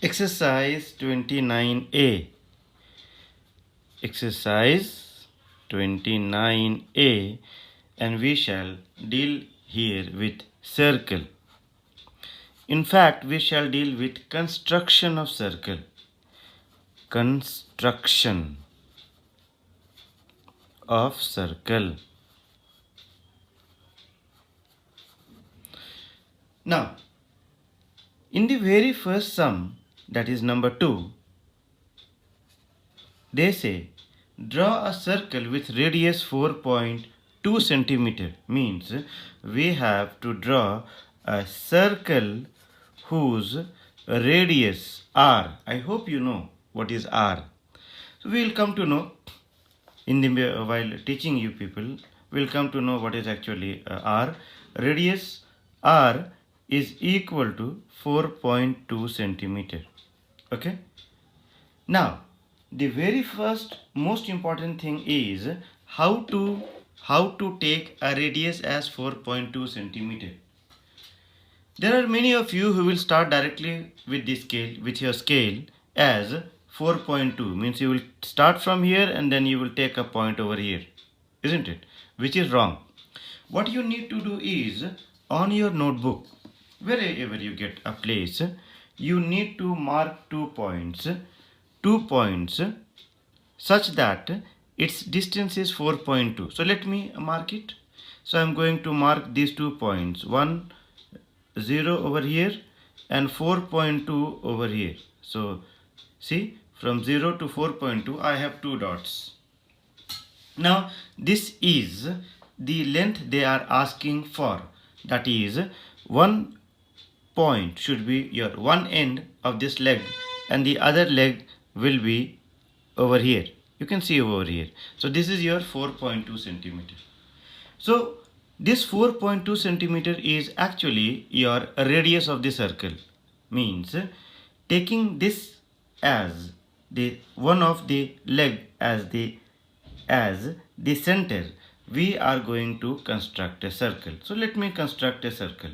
Exercise 29A. Exercise 29A, and we shall deal here with circle. In fact, we shall deal with construction of circle. Construction of circle. Now, in the very first sum, that is number 2, they say draw a circle with radius 4.2 centimeter. Means we have to draw a circle whose radius r. I hope you know what is r. So we will come to know in the while teaching you people. We will come to know what is actually r. Radius r is equal to 4.2 centimeter. Okay. Now, the very first most important thing is how to take a radius as 4.2 centimeter. There are many of you who will start directly with the scale, with your scale as 4.2, means you will start from here and then you will take a point over here, isn't it? Which is wrong. What you need to do is on your notebook, wherever you get a place, you need to mark 2 points such that its distance is 4.2. So let me mark it. So I am going to mark these 2 points, 1 0 over here and 4.2 over here. So see, from 0 to 4.2 I have 2 dots. Now this is the length they are asking for, that is one point should be your one end of this leg and the other leg will be over here. You can see over here. So this is your 4.2 centimeter. So this 4.2 centimeter is actually your radius of the circle. Means taking this as the one of the leg as the center, we are going to construct a circle. So let me construct a circle.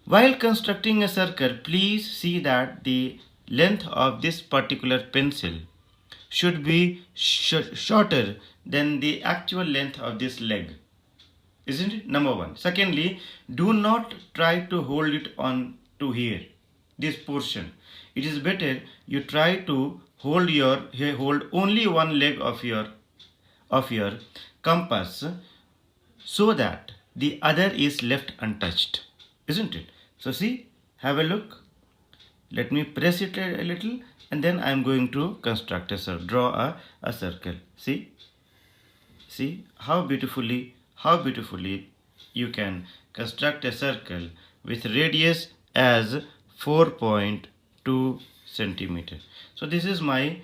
While constructing a circle, please see that the length of this particular pencil should be shorter than the actual length of this leg. Isn't it? Number one. Secondly, do not try to hold it on to here, this portion. It is better you try to hold only one leg of your compass so that the other is left untouched. Isn't it? So see, have a look. Let me press it a little and then I am going to construct a circle, draw a circle. See how beautifully you can construct a circle with radius as 4.2 centimeter. So this is my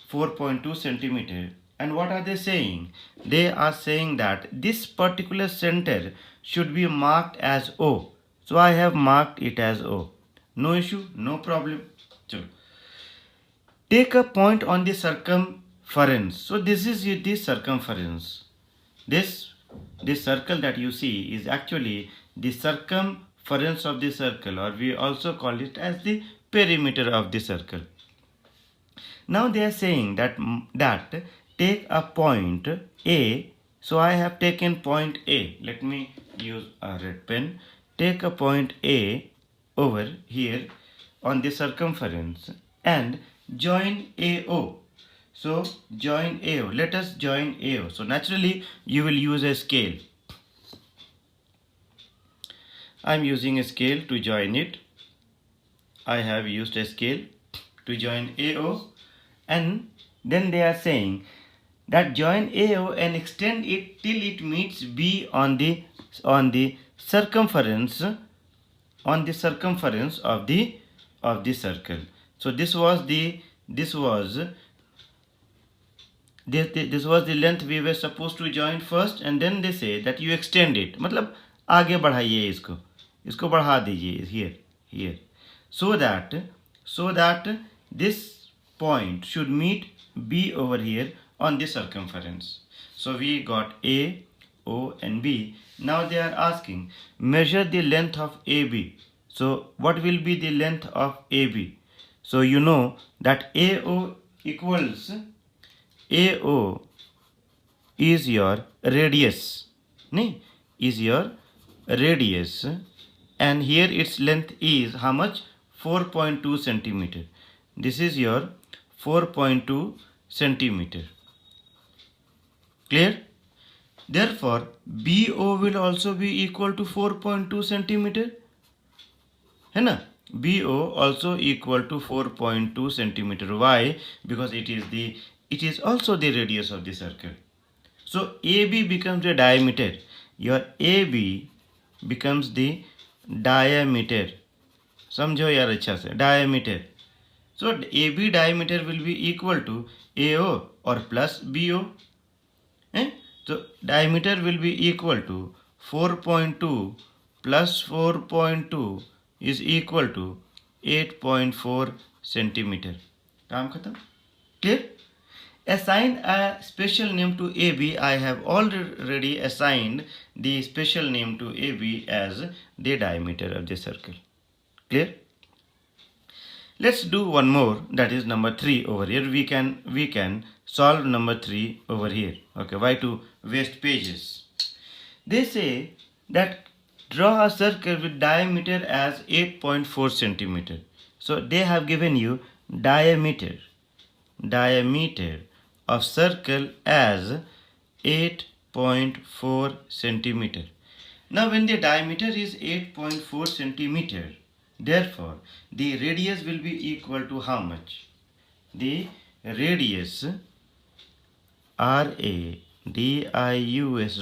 4.2 centimeter. And what are they saying? They are saying that this particular center should be marked as O. So I have marked it as O. No issue, no problem. So take a point on the circumference. So this is the circumference. This circle that you see is actually the circumference of the circle, or we also call it as the perimeter of the circle. Now they are saying that take a point A. So I have taken point A. Let me use a red pen. Take a point A over here on the circumference and join AO. So join AO. Let us join AO. So naturally you will use a scale. I am using a scale to join it. I have used a scale to join AO, and then they are saying that join AO and extend it till it meets B on the circumference of the circle. So this was the length we were supposed to join first, and then they say that you extend it. मतलब आगे बढ़ाइए इसको बढ़ा दीजिए here so that this point should meet B over here on the circumference. So we got A, O and B. Now they are asking measure the length of AB. So what will be the length of AB? So you know that AO equals, AO is your radius, nahi, is your radius, and here its length is how much? 4.2 centimeter. This is your 4.2 centimeter. Clear? Therefore, BO will also be equal to 4.2 centimeter. है ना? BO also equal to 4.2 centimeter. Why? Because it is also the radius of the circle. So AB becomes the diameter. Your AB becomes the diameter. समझो यार अच्छा से, diameter. So AB diameter will be equal to AO or plus BO. Eh? So diameter will be equal to 4.2 plus 4.2 is equal to 8.4 centimeter. काम खत्म. Clear? Assign a special name to AB. I have already assigned the special name to AB as the diameter of the circle. Clear? Let's do one more, that is number 3 over here. We can solve number 3 over here. Okay, why to waste pages? They say that draw a circle with diameter as 8.4 centimeter. So they have given you diameter of circle as 8.4 centimeter. Now when the diameter is 8.4 centimeter, therefore the radius will be equal to how much? The radius, radius,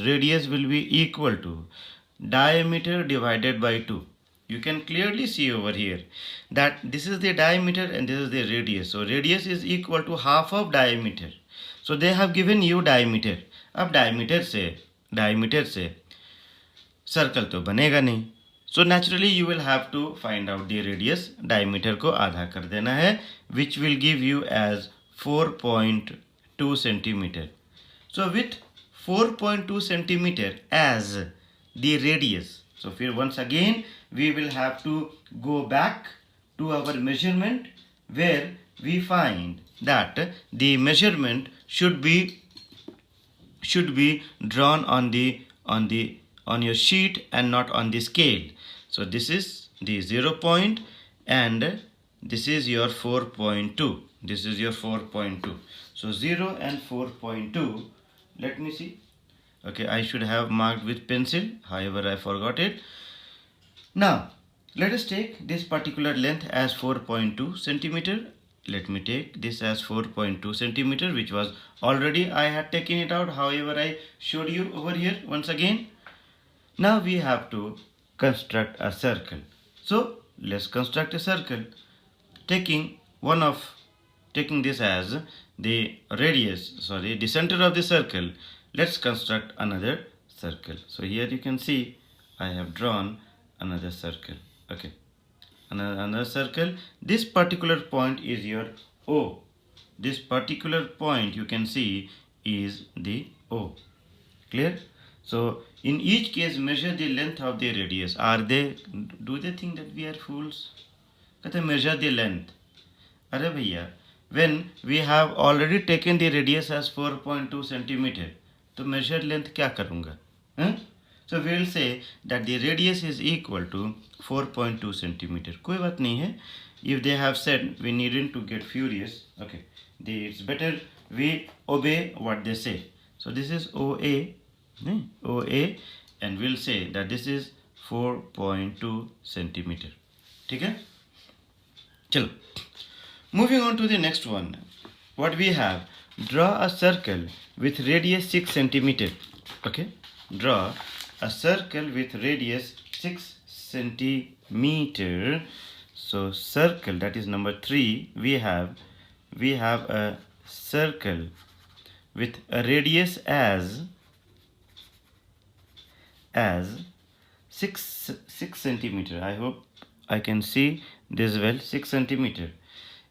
radius will be equal to diameter divided by 2. You can clearly see over here that this is the diameter and this is the radius. So radius is equal to half of diameter. So they have given you diameter. अब diameter से circle तो बनेगा नहीं. So naturally you will have to find out the radius. Diameter को आधा कर देना है, which will give you as 4.2 centimeter. So with 4.2 centimeter as the radius, so here once again we will have to go back to our measurement, where we find that the measurement should be drawn on your sheet and not on the scale. So this is the 0 point and this is your 4.2. This is your 4.2. So 0 and 4.2. Let me see. Okay, I should have marked with pencil. However, I forgot it. Now, let us take this particular length as 4.2 centimeter. Let me take this as 4.2 centimeter, which was already I had taken it out. However, I showed you over here once again. Now we have to construct a circle. So let's construct a circle. Taking this as the radius, the center of the circle. Let's construct another circle. So here you can see I have drawn another circle. Okay, another circle. This particular point is your O. This particular point you can see is the O. Clear? So in each case measure the length of the radius. Do they think that we are fools? कहते measure the length. अरे भैया, when we have already taken the radius as 4.2 centimeter, तो measure length क्या करूँगा? So we will say that the radius is equal to 4.2 centimeter. कोई बात नहीं है. If they have said, we needn't to get furious. Okay, it's better we obey what they say. So this is OA, and we'll say that this is 4.2 centimeter. ठीक है? चलो. Moving on to the next one. What we have? Draw a circle with radius 6 centimeter. Okay? Draw a circle with radius 6 centimeter. So circle, that is number 3. We have a circle with a radius as 6 centimeter. I hope I can see this well. 6 centimeter.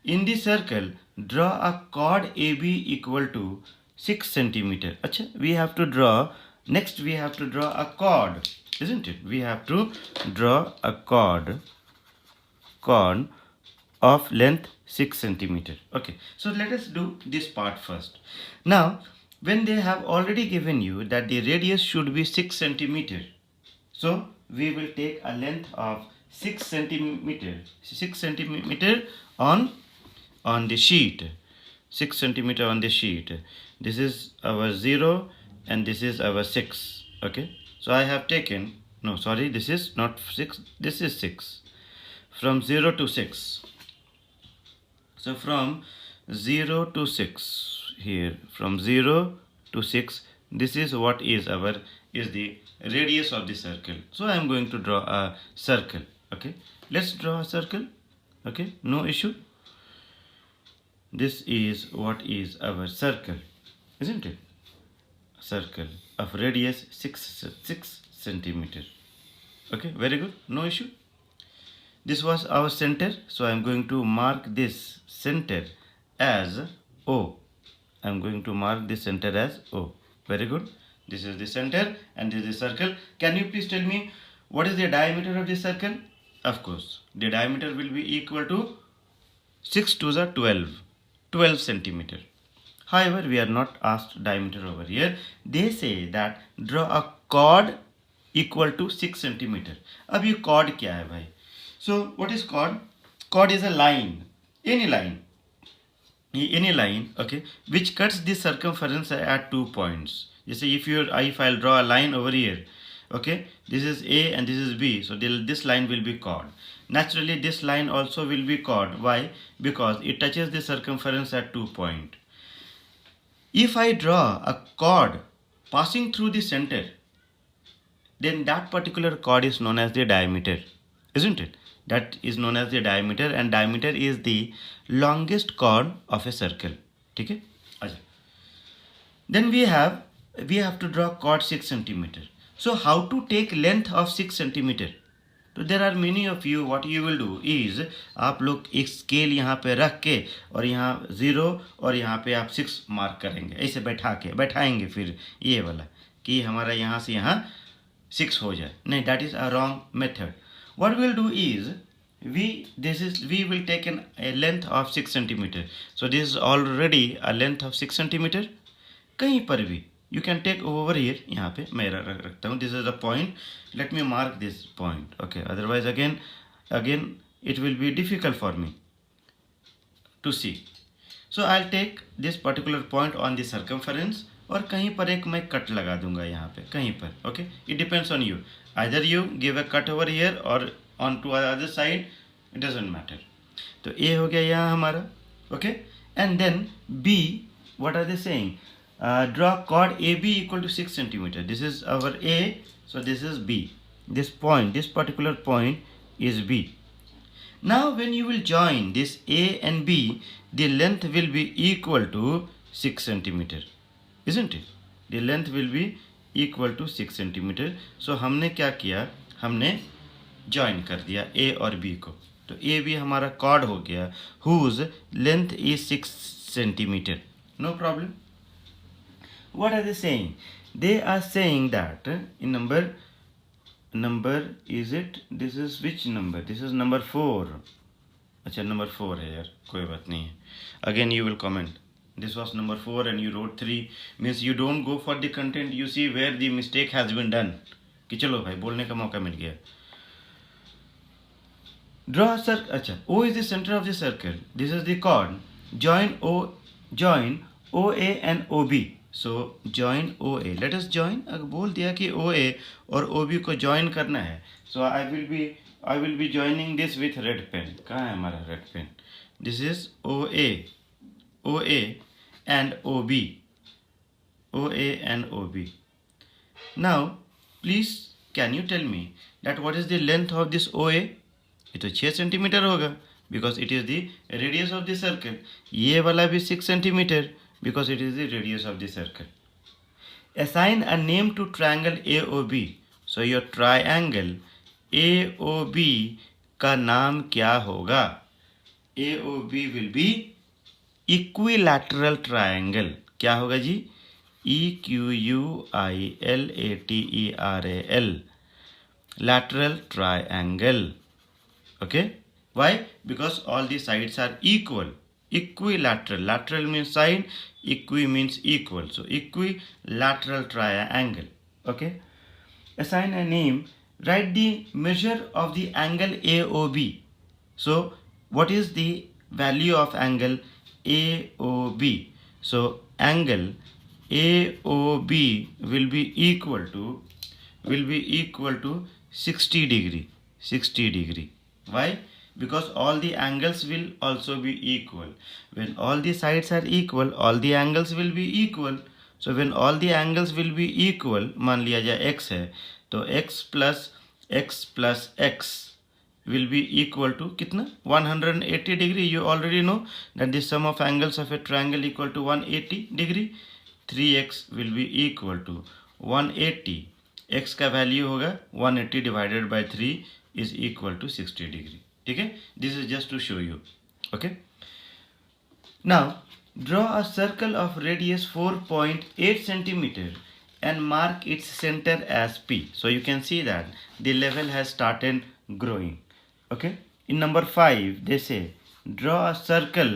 In the circle, draw a chord AB equal to 6 centimeter. Achha, we have to draw a chord, isn't it? We have to draw a chord of length 6 centimeter. Okay, so let us do this part first. Now, when they have already given you that the radius should be 6 centimeter, so we will take a length of 6 centimeter on the sheet. 6 centimeter on the sheet. This is our 0 and this is our 6. Okay, so I have taken, no sorry, this is not 6, this is 6, from 0 to 6. So from 0 to 6 here, from 0 to 6, this is what is our is the radius of the circle. So I am going to draw a circle. Okay, let's draw a circle. Okay, no issue. This is what is our circle, isn't it? Circle of radius 6 centimeter. Okay, very good, no issue. This was our center, so I am going to mark this center as O. I am going to mark this center as O. Very good. This is the center and this is the circle. Can you please tell me what is the diameter of this circle? Of course, the diameter will be equal to 6 to the 12 centimeter. However, we are not asked diameter over here. They say that draw a chord equal to 6 centimeter. अब ये chord क्या है भाई? So what is chord? Chord is a line, any line, okay, which cuts the circumference at 2 points. Just say if I'll draw a line over here, okay, this is A and this is B, so this line will be chord. Naturally, this line also will be chord. Why? Because it touches the circumference at 2 points. If I draw a chord passing through the center, then that particular chord is known as the diameter, isn't it? That is known as the diameter, and diameter is the longest chord of a circle. Okay? Then we have to draw chord 6 centimeter. So how to take length of 6 centimeter? तो there are many of you, what you will do is आप लोग एक scale यहाँ पे रख के और यहाँ 0 और यहाँ पे आप 6 मार्क करेंगे, ऐसे बैठाएंगे फिर ये वाला कि हमारा यहाँ से यहाँ 6 हो जाए. नहीं, that is a wrong method. What we'll do is we will take a length of 6 centimeter. So this is already a length of 6 centimeter. कहीं पर भी you can take over here. यहाँ पे मैं रखता हूँ. This is the point. Let me mark this point. Okay. Otherwise again it will be difficult for me to see. So I'll take this particular point on the circumference और कहीं पर एक मैं कट लगा दूंगा यहाँ पे कहीं पर. Okay. It depends on you. Either you give a cut over here or on to other side. It doesn't matter. तो A हो गया यहाँ हमारा. Okay. And then B. What are they saying? Draw chord AB equal to 6 centimeter. This is our A, so this is B. This particular point is B. Now when you will join this A and B, the length will be equal to 6 centimeter, isn't it? The length will be equal to 6 centimeter. So हमने क्या किया? हमने join कर दिया A और B को. तो A B हमारा chord हो गया, whose length is 6 centimeter. No problem. What are they saying? They are saying that in number is it? This is which number? This is number 4. अच्छा number 4 है यार, कोई बात नहीं है. Again you will comment. This was number 4 and you wrote 3. Means you don't go for the content. You see where the mistake has been done. कि चलो भाई बोलने का मौका मिल गया. Draw a circle. अच्छा, O is the center of the circle. This is the chord. Join OA and OB. So join OA. Let us join. अगर बोल दिया कि OA और OB को join करना है. So I will be joining this with red pen. कहाँ है हमारा red pen? This is OA and OB. OA and OB. Now please can you tell me that what is the length of this OA? ये तो 6 centimetre होगा because it is the radius of the circle. ये वाला भी 6 centimetre because it is the radius of the circle. Assign a name to triangle AOB. So your triangle AOB का नाम क्या होगा? AOB will be equilateral triangle. क्या होगा जी? EQUILATERAL. Lateral triangle. Okay. Why? Because all the sides are equal. Equilateral. Lateral means side, equi means equal. So equilateral triangle. Okay. Assign a name. Write the measure of the angle AOB. So what is the value of angle AOB? So angle AOB will be equal to 60 degree. 60 degree. Why? Because all the angles will also be equal. When all the sides are equal, all the angles will be equal. So when all the angles will be equal, मान लिया जाए x है, तो x plus x will be equal to कितना 180 degree. You already know that the sum of angles of a triangle equal to 180 degree. 3x will be equal to 180. x का value होगा 180 divided by 3 is equal to 60 degree. ठीक है, this is just to show you. Okay, now draw a circle of radius 4.8 centimeter and mark its center as P. So you can see that the level has started growing. Okay, in number 5 they say draw a circle,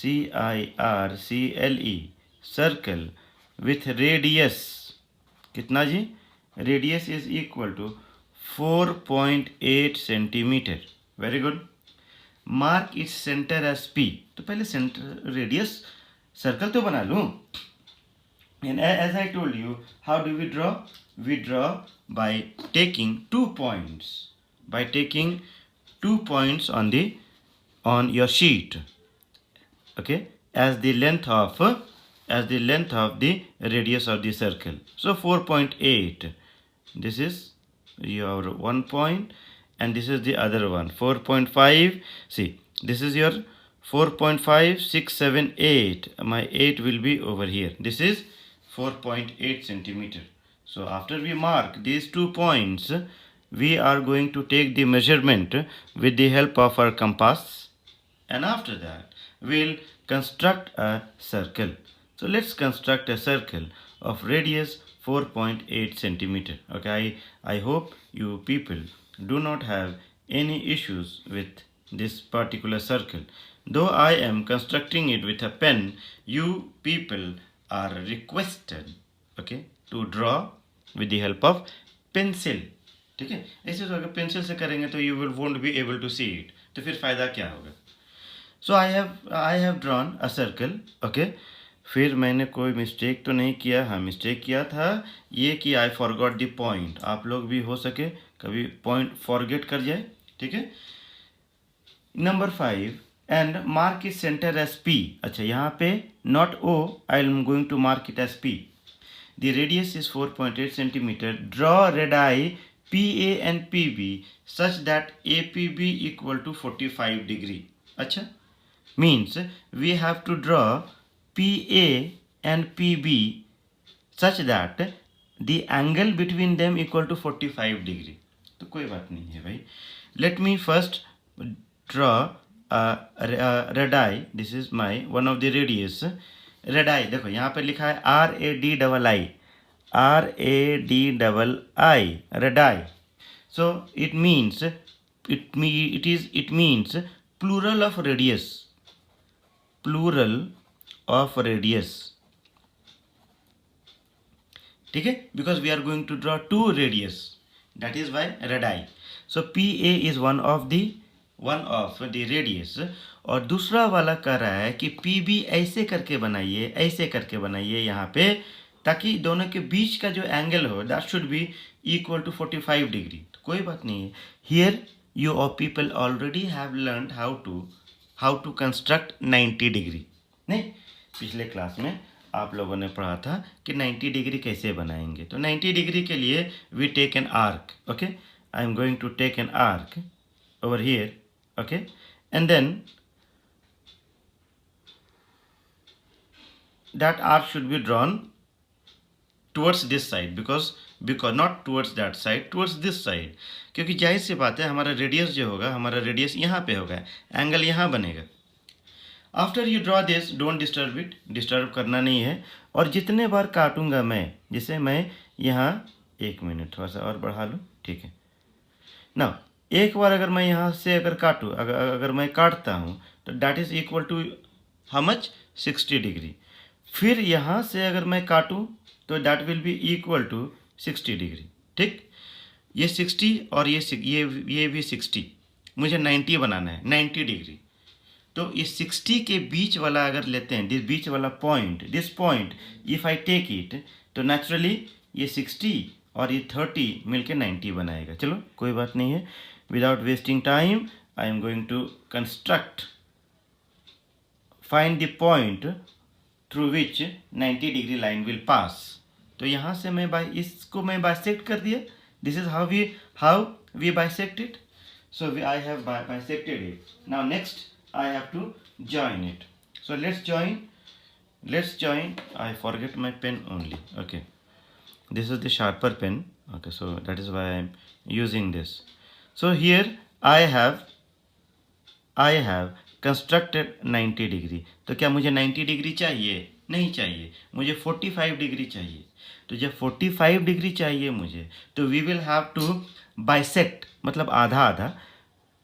circle, circle with radius कितना जी, radius is equal to 4.8 centimeter. Very good. Mark its center as P. तो पहले center radius circle तो बना लूँ. And as I told you, how do we draw? We draw by taking 2 points. By taking 2 points on your sheet. Okay, as the length of the radius of the circle. So 4.8. This is your 1 point and this is the other one, 4.5. See, this is your 4.5, 6, 7, 8. My 8 will be over here. This is 4.8 centimeter. So after we mark these 2 points, we are going to take the measurement with the help of our compass, and after that we'll construct a circle. So let's construct a circle of radius 4.8 centimeter. Okay, I hope you people do not have any issues with this particular circle. Though I am constructing it with a pen, you people are requested, okay, to draw with the help of pencil. ठीक है, ऐसे तो अगर pencil से करेंगे तो you won't be able to see it. तो फिर फायदा क्या होगा? So I have drawn a circle. Okay, फिर मैंने कोई मिस्टेक तो नहीं किया. हाँ, मिस्टेक किया था ये कि I forgot the point. आप लोग भी हो सके कभी पॉइंट फॉरगेट कर जाए. ठीक है. Number 5 and mark its center as P. अच्छा, यहाँ पे not O, I am going to mark it as P. The radius is 4.8 centimeter. Draw radii PA and PB such that APB equal to 45 degree. अच्छा, means we have to draw PA and PB such that the angle between them equal to 45 degree. तो कोई बात नहीं है भाई. Let me first draw radii. This is my one of the radius. radii देखो यहाँ पे लिखा है RADII. radii. So it means plural of radius. Plural of radius. ठीक है, because we are going to draw 2 radius. That is why radii. So PA is one of the radius. और दूसरा वाला कह रहा है कि PB ऐसे करके बनाइए यहाँ पे, ताकि दोनों के बीच का जो एंगल हो that should be equal to 45 degree. तो कोई बात नहीं है. Here you all people already have learned how to construct 90 degree. नहीं, पिछले क्लास में आप लोगों ने पढ़ा था कि 90 डिग्री कैसे बनाएंगे. तो 90 डिग्री के लिए we take an arc. Okay, I am going to take an arc over here. Okay, and then that arc should be drawn towards this side because not towards that side, towards this side. क्योंकि जाहिर सी बात है हमारा radius जो होगा, हमारा radius यहाँ पे होगा, एंगल यहाँ बनेगा. After you draw this don't disturb it. Disturb करना नहीं है. और जितने बार काटूंगा मैं, जैसे मैं यहाँ 1 मिनट थोड़ा सा और बढ़ा लूँ. ठीक है. नाउ एक बार अगर मैं यहाँ से अगर काटूँ, अगर मैं काटता हूँ तो that is equal to how much 60 degree. फिर यहाँ से अगर मैं काटूँ तो that will be equal to 60 degree. ठीक, ये 60 और ये भी 60, मुझे 90 बनाना है, 90 डिग्री। तो इस 60 के बीच वाला अगर लेते हैं, दिस बीच वाला point, this point if I take it, तो नेचुरली ये 60 और ये 30 मिलके 90 बनाएगा। चलो कोई बात नहीं है, without wasting time I am going to construct, find the point through which 90 degree line will pass. तो यहाँ से मैं इसको मैं बाइसेक्ट कर दिया। This is how we bisect it. So I have bisected it. Now next I have to join it. So let's join. I forget my pen only. Okay, this is the sharper pen. Okay, so that is why I am using this. So here I have constructed 90 degree. तो क्या मुझे 90 degree चाहिए? नहीं चाहिए, मुझे 45 degree चाहिए। तो जब 45 डिग्री चाहिए मुझे, तो we will have to bisect, मतलब आधा आधा,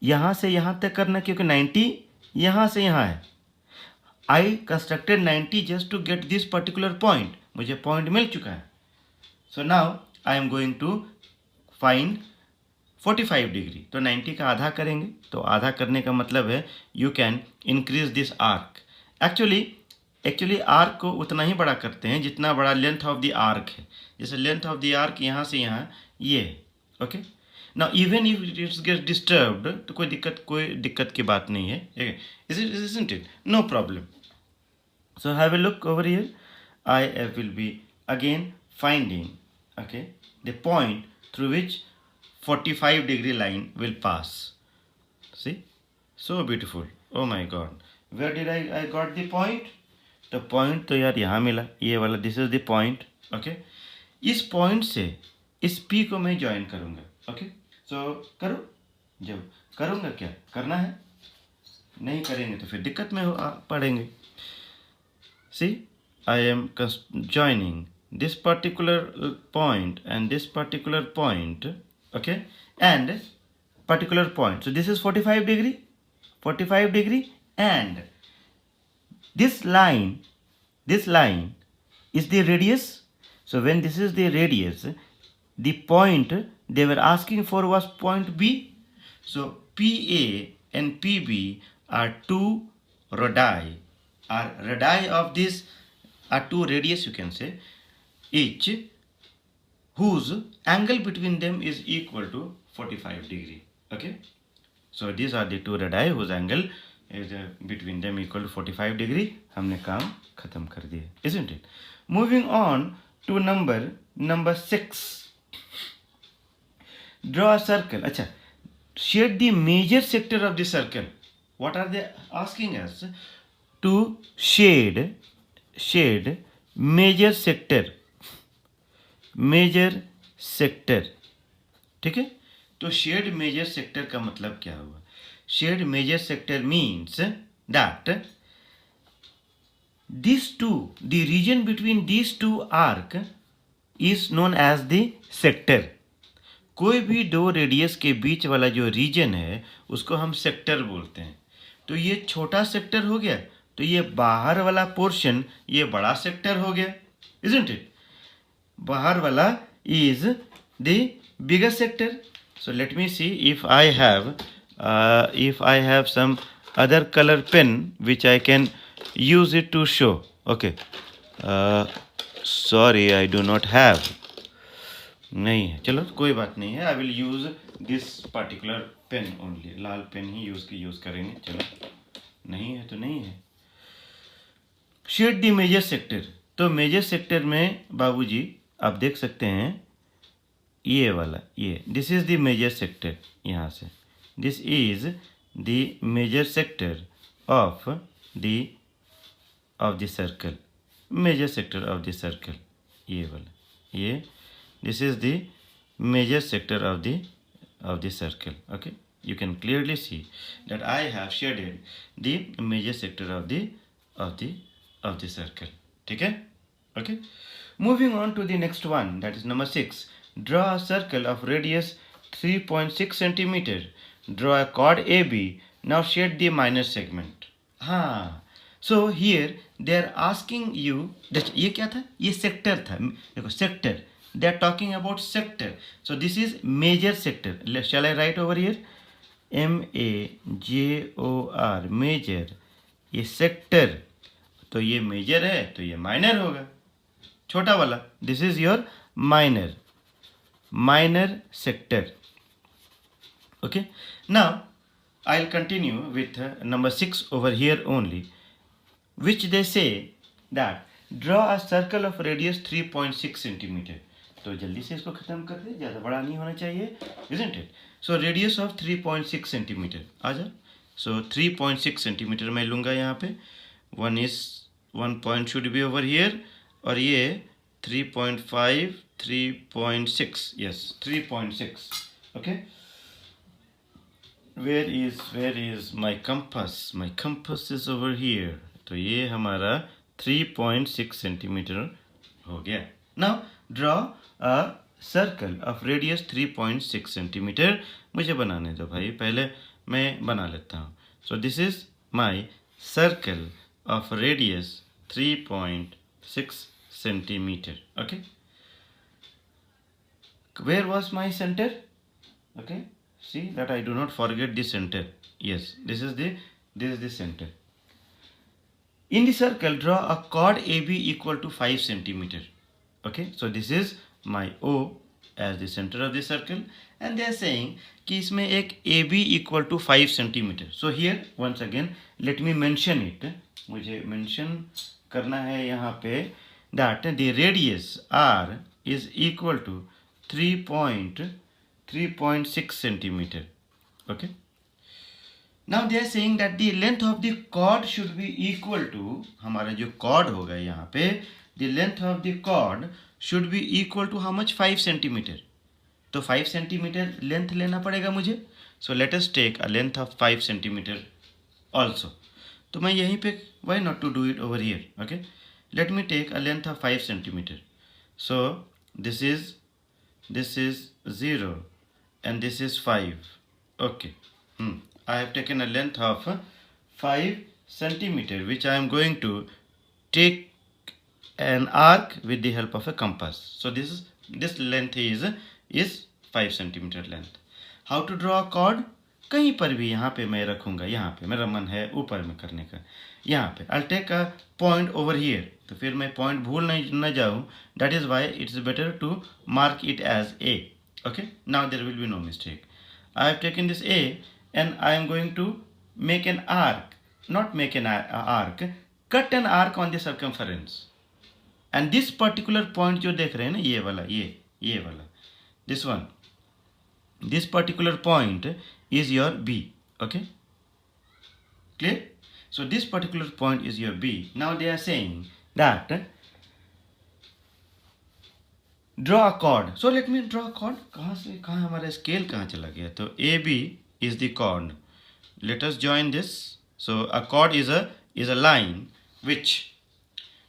यहाँ से यहाँ तक करना, क्योंकि 90 यहाँ से यहाँ है। I constructed 90 just to get this particular point, मुझे पॉइंट मिल चुका है। So now I am going to find 45 degree. तो 90 का आधा करेंगे, तो आधा करने का मतलब है you can increase this arc. Actually arc को उतना ही बड़ा करते हैं जितना बड़ा लेंथ ऑफ द आर्क है। जैसे लेंथ ऑफ द आर्क यहाँ से यहाँ ये है। Okay, now even if it gets disturbed, तो कोई दिक्कत की बात नहीं है। Isn't it? No problem. So have a look over here. I will be again finding, okay, the point through which 45 degree line will pass. See, so beautiful. Oh my God, where did I got the point? तो point तो यार यहाँ मिला, ये वाला, this is the point. Okay, इस point से इस पी को मैं ज्वाइन करूँगा। ओके, सो करो, जब करूँगा क्या करना है, नहीं करेंगे तो फिर दिक्कत में पड़ेंगे। See, I am joining this particular point and this particular point, okay, and particular point. So this is 45 degree, and this line is the radius. So when this is the radius, the point they were asking for was point B. So PA and PB are two radii. Of this are two radius, you can say, each whose angle between them is equal to 45 degree. Okay, so these are the two radii whose angle is between them equal to 45 degree. हमने काम खत्म कर दिया, isn't it? Moving on to number 6. Draw a circle. अच्छा, shade the major sector of the circle. What are they asking us? To shade major sector, ठीक है। तो shade major sector का मतलब क्या हुआ? Shade major sector means that these two, the region between these two arc is known as the sector. कोई भी दो रेडियस के बीच वाला जो रीजन है उसको हम सेक्टर बोलते हैं। तो ये छोटा सेक्टर हो गया, तो ये बाहर वाला पोर्शन ये बड़ा सेक्टर हो गया, isn't it? बाहर वाला is the bigger sector. So let me see if I have some other color pen which I can use it to show. Okay, sorry, I do not have. नहीं है, चलो कोई बात नहीं है। I will use this particular pen only, लाल पेन ही यूज करेंगे। चलो, नहीं है तो नहीं है। Shade the major sector. तो मेजर सेक्टर में बाबूजी आप देख सकते हैं ये वाला, ये this is the major sector. यहाँ से this is the major sector of the circle, major sector of the circle, ये वाला, ये this is the major sector of the circle. Okay, you can clearly see that I have shaded the major sector of the circle. ठीक है? Okay, moving on to the next one, that is number 6. Draw a circle of radius 3.6 centimeter draw a chord AB. Now shade the minor segment. हाँ, so here they are asking you that ये क्या था, ये sector था, देखो sector, they are talking about sector. So this is major sector. Shall I write over here? MAJOR, major. ये sector, तो ये मेजर है तो ये माइनर होगा, छोटा वाला. This is your minor sector. Okay, now I'll continue with number 6 over here only, which they say that draw a circle of radius 3.6 centimeter. तो जल्दी से इसको खत्म कर दे, ज़्यादा बड़ा नहीं होना चाहिए, isn't it? So radius of 3.6 centimeter आ जा. So 3.6 centimeter मैं लूँगा यहाँ पे. One point should be over here, और ये 3.5, 3.6, yes 3.6. Okay. Where is my compass? My compass is over here. तो ये हमारा 3.6 सेंटीमीटर हो गया. Now draw a circle of radius 3.6 centimetre. मुझे बनाने दो भाई, पहले मैं बना लेता हूँ. So this is my circle of radius 3.6 centimeter. Okay. Where was my center? Okay. See that I do not forget the center. Yes, this is the center. In the circle, draw a chord AB equal to 5 centimeter. Okay, so this is my O as the center of the circle, and they are saying कि इसमें एक AB equal to 5 centimeter. So here once again let me mention it. मुझे mention करना है यहाँ पे that the radius R is equal to 3.6 centimeter. Okay. Now they are saying that the length of the chord should be equal to, हमारा जो chord होगा यहाँ पे, the length of the chord should be equal to how much? 5 centimeter. तो 5 centimeter length लेना पड़ेगा मुझे. So let us take a length of 5 centimeter also. तो मैं यहीं पे, why not to do it over here? Okay. Let me take a length of 5 centimeter. So this is 0 and this is 5. Okay. I have taken a length of 5 centimeter, which I am going to take an arc with the help of a compass. So this length is 5 centimeter length. How to draw a chord? कहीं पर भी यहाँ पे मैं रखूँगा, यहाँ पे मेरा मन है ऊपर में करने का, यहाँ पे I'll take a point over here. तो फिर मैं point भूल न जाऊँ. That is why it's better to mark it as A. Okay. Now there will be no mistake. I have taken this A and I am going to make an arc. Not make an arc. Cut an arc on the circumference. And this particular point जो देख रहे हैं ना, ये वाला, ये वाला, this one. This particular point is your B. Okay. Clear? So this particular point is your B. Now they are saying that draw a chord. So let me draw a chord. कहाँ से कहाँ हमारा scale कहाँ चला गया? तो AB is the chord. Let us join this. So a chord is a line which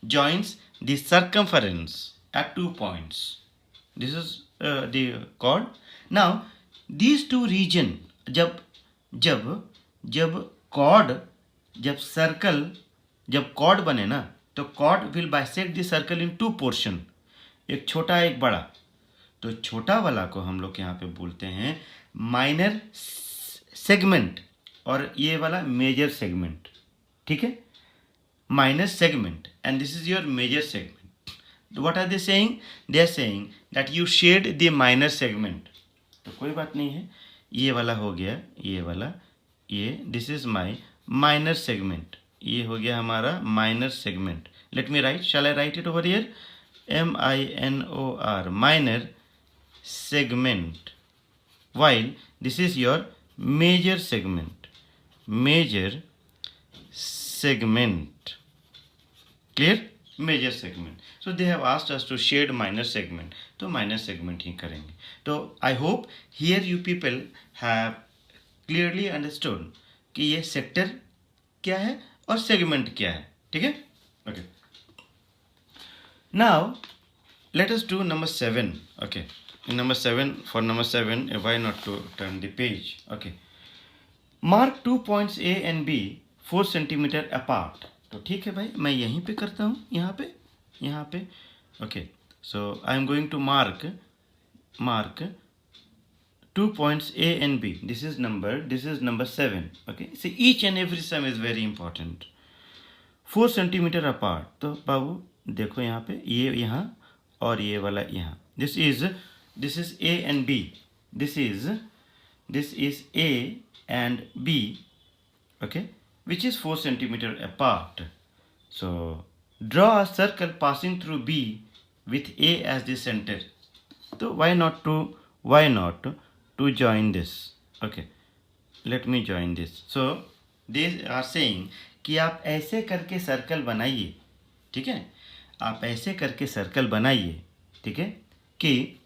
joins the circumference at 2 points. This is the chord. Now these two region, जब chord बने ना, तो chord will bisect the circle in 2 portion. एक छोटा एक बड़ा. तो छोटा वाला को हम लोग यहाँ पे बोलते हैं माइनर सेगमेंट और ये वाला मेजर सेगमेंट. ठीक है, minor segment and this is your major segment. What are they saying? They are saying that you shade the minor segment. तो कोई बात नहीं है, ये वाला हो गया, ये वाला, ये this is my minor segment. ये हो गया हमारा minor segment. Let me write. Shall I write it over here? MINOR, minor segment, while this is your major segment. Major segment. Clear? Major segment. So they have asked us to shade minor segment. तो minor segment ही करेंगे. तो I hope here you people have clearly understood कि ये sector क्या है और segment क्या है. ठीक है? Okay. Now let us do number 7. Okay. In number 7, for number 7, why not to turn the page? Okay. Mark 2 points A and B 4 centimetre apart. तो ठीक है भाई, मैं यहीं पे करता हूँ, यहाँ पे okay. So I am going to mark 2 points A and B. This is number 7. Okay. See, each and every sum is very important. 4 centimetre apart. तो बाबू देखो यहाँ पे, ये यहाँ और ये वाला यहाँ। This is A and B. This is A and B. Okay, which is 4 centimeter apart. So draw a circle passing through B with A as the center. So why not to join this? Okay, let me join this. So they are saying कि आप ऐसे करके circle बनाइए, ठीक है, आप ऐसे करके सर्कल बनाइए, ठीक है, कि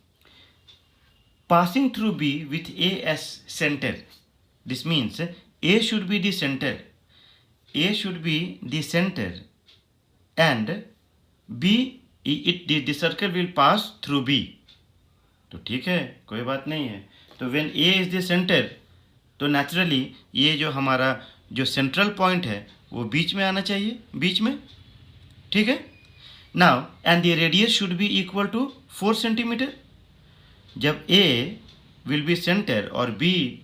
passing through B with A as center. This means A should be the center. A should be the center and B, the circle will pass through B. तो ठीक है, कोई बात नहीं है। तो when A is the centre, तो naturally ये जो हमारा जो सेंट्रल पॉइंट है वो बीच में आना चाहिए, बीच में, ठीक है। Now and the radius should be equal to 4 centimetre. जब ए विल बी सेंटर और बी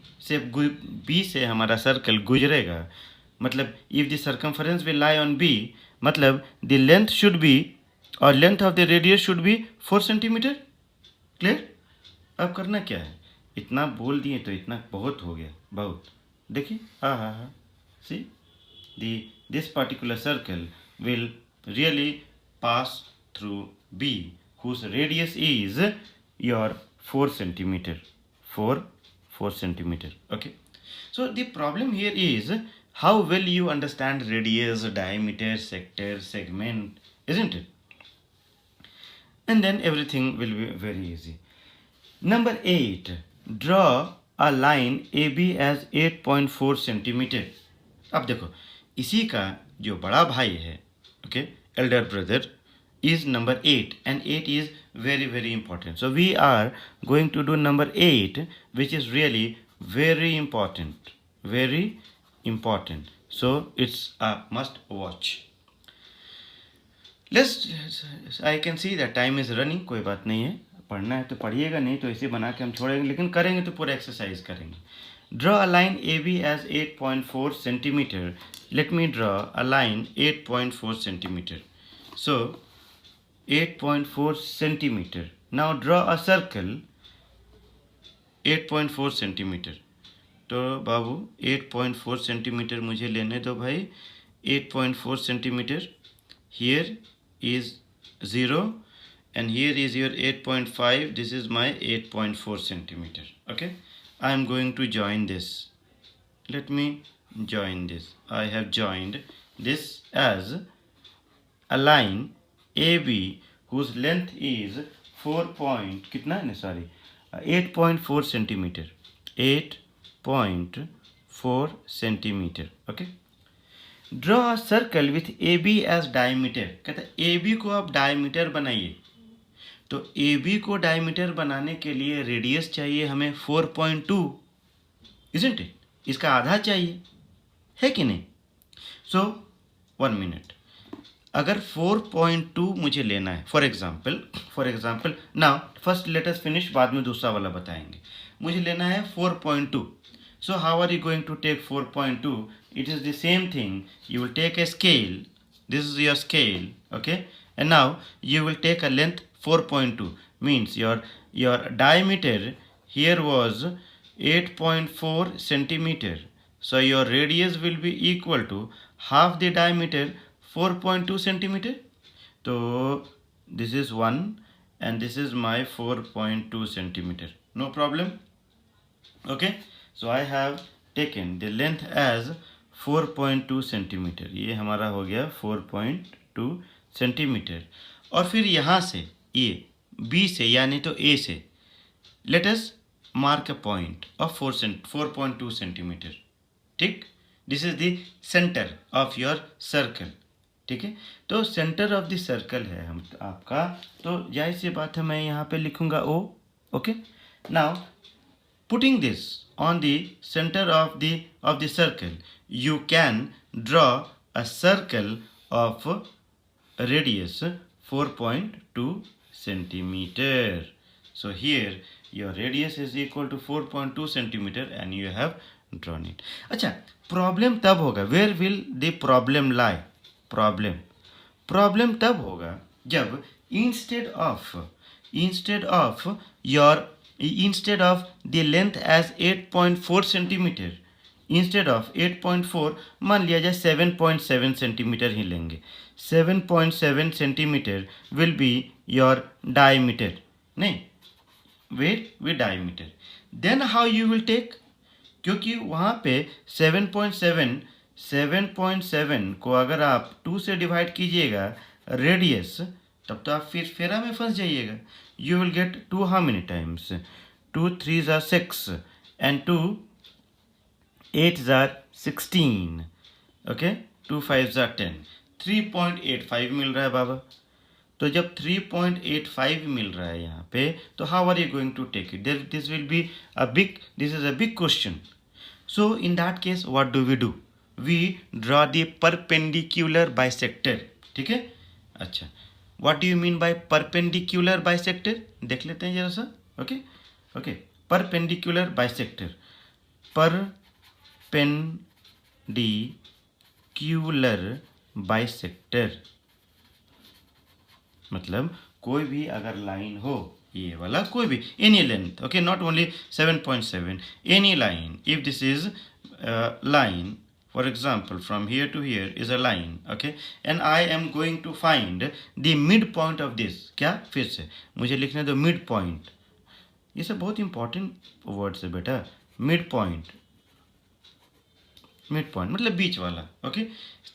से हमारा सर्कल गुजरेगा, मतलब if the circumference will lie on B, मतलब द लेंथ शुड बी और length of the radius should be 4 centimetre. Clear? अब करना क्या है, इतना बोल दिए तो इतना बहुत हो गया, बहुत। देखिए, हाँ, see this particular circle will really pass through B whose radius is your 4 centimeter. 4 centimeter. Okay. So the problem here is how well you understand radius, diameter, sector, segment, isn't it? And then everything will be very easy. Number 8. Draw a line AB as 8.4 centimeter. अब देखो, इसी का जो बड़ा भाई है, okay, elder brother, is number 8, and 8 is very very important. So we are going to do number 8, which is really very important, very important. So it's a must watch. I can see that time is running. कोई बात नहीं है, पढ़ना है तो पढ़िएगा, नहीं तो इसे बना के हम छोड़ेंगे, लेकिन करेंगे तो पूरा एक्सरसाइज करेंगे। Draw a line AB as 8.4 centimeter. Let me draw a line 8.4 centimeter. So 8.4 centimeter. Now draw a circle 8.4 centimeter. तो बाबू 8.4 centimeter मुझे लेने दो भाई। 8.4 centimeter. Here is 0 and here is your 8.5. This is my 8.4 centimeter. Okay, I am going to join this. Let me join this. I have joined this as a line AB whose length is 8.4 centimeter. 8.4 centimeter. Okay. Draw a circle with AB as diameter. कहता है AB को आप diameter बनाइए। तो AB को diameter बनाने के लिए रेडियस चाहिए हमें 4.2, isn't it? इसका आधा चाहिए, है कि नहीं? So 1 minute. अगर 4.2 मुझे लेना है, for example now first let us finish, बाद में दूसरा वाला बताएंगे। मुझे लेना है 4.2. So how are you going to take 4.2? It is the same thing. You will take a scale. This is your scale, okay? And now you will take a length 4.2. Means your diameter here was 8.4 centimeter. So your radius will be equal to half the diameter, 4.2 centimeter. So this is 1 and this is my 4.2 centimeter. No problem. Okay. So I have taken the length as 4.2 centimeter. ये हमारा हो गया 4.2 centimeter. और फिर यहाँ से ये B से यानी तो A से let us mark a point of 4.2 centimeter. ठीक, this is the center of your circle. ठीक है, तो center of the circle है हम आपका, तो जाहिर सी बात है मैं यहाँ पे लिखूँगा O. Okay. Now putting this on the center of the circle, you can draw a circle of radius 4.2 centimeter. So here your radius is equal to 4.2 centimeter and you have drawn it. अच्छा, problem तब होगा, where will the problem lie? Problem तब होगा जब instead of the length as 8.4 centimeter, instead of 8.4 मान लिया जाए 7.7 centimetre ही लेंगे. 7.7 centimetre will be your diameter. नहीं, wait with diameter. Then how you will take? क्योंकि वहाँ पे 7.7 को अगर आप 2 से डिवाइड कीजिएगा रेडियस, तब तो आप फिर फेरा में फंस जाइएगा. You will get 2 how many times? 2 3s are 6 and 2 8s are 16. Okay, 2 5s are 10. 3.85 मिल रहा है बाबा. तो जब 3.85 मिल रहा है यहाँ पे, तो how are you going to take it? This will be this is a big question. So in that case what do? We draw the perpendicular bisector. ठीक है. अच्छा, what do you mean by perpendicular bisector? देख लेते हैं जरा सा. Okay, perpendicular bisector. Perpendicular bisector मतलब कोई भी अगर लाइन हो, ये वाला कोई भी, any length, okay, not only 7.7, any line, if this is line, for example from here to here is a line, okay, and I am going to find the midpoint of this. क्या? फिर से मुझे लिखने दो midpoint. ये सब बहुत important words है बेटा. midpoint मतलब बीच वाला. Okay,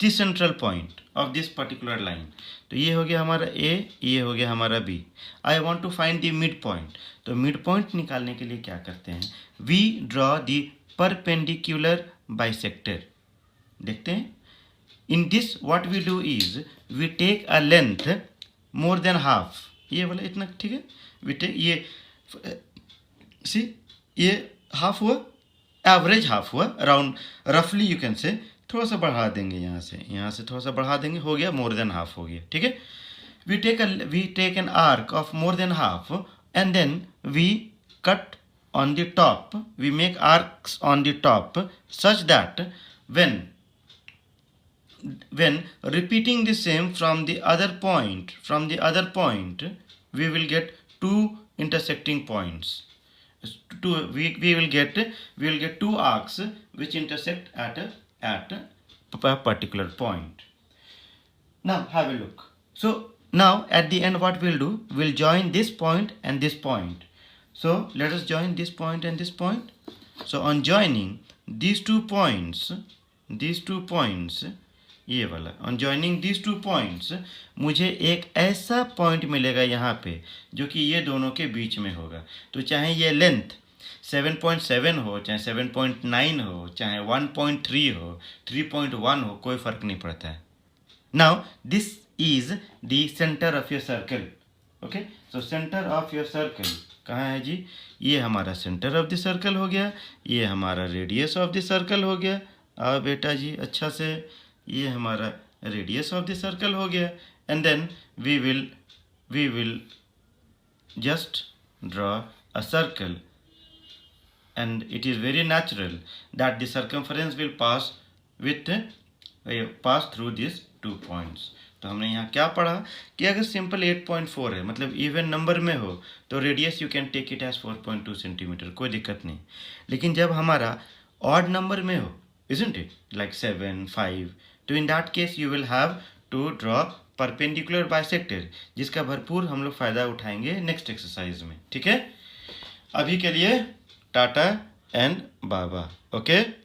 the central point of this particular line. तो ये हो गया हमारा ए, ये हो गया हमारा B. I want to find the mid point. तो मिड पॉइंट निकालने के लिए क्या करते हैं? We draw the perpendicular bisector. देखते हैं. In this what we do is we take a length more than half. ये वाला इतना ठीक है. वी टेक ये ये हाफ हुआ, एवरेज हाफ हुआ, अराउंड रफली यू कैन से. थोड़ा सा बढ़ा देंगे यहाँ से थोड़ा सा बढ़ा देंगे, हो गया मोर देन हाफ हो गया. ठीक है. We take an arc of more than half and then we cut on the top. We make arcs on the top such that when repeating the same from the other point, we will get two intersecting points. We will get two arcs which intersect at a particular point. Now have a look. So now at the end what we'll do? We'll join this point and this point. So let us join this point and this point. So on joining these two points, ये वाला, on joining these two points, मुझे एक ऐसा point मिलेगा यहाँ पे जो कि ये दोनों के बीच में होगा. तो चाहे ये लेंथ 7.7 हो, चाहे 7.9 हो, चाहे 1.3 हो, 3.1 हो, कोई फर्क नहीं पड़ता है. Now this is the center of your circle. Okay, so center of your circle कहाँ है जी? ये हमारा सेंटर ऑफ द सर्कल हो गया, ये हमारा रेडियस ऑफ द सर्कल हो गया. आओ बेटा जी अच्छा से, ये हमारा रेडियस ऑफ द सर्कल हो गया. And then we will just draw a circle and it is very natural that the circumference will pass through these 2 points. तो हमने यहाँ क्या पढ़ा कि अगर सिंपल 8.4 है, मतलब इवन नंबर में हो, तो radius you can take it as 4.2 centimetre, कोई दिक्कत नहीं. लेकिन जब हमारा ऑड नंबर में हो, isn't it, like 7 5, तो in that case you will have to draw perpendicular bisector, जिसका भरपूर हम लोग फ़ायदा उठाएंगे नेक्स्ट एक्सरसाइज में. ठीक है. अभी के लिए टाटा एंड बाबा. ओके.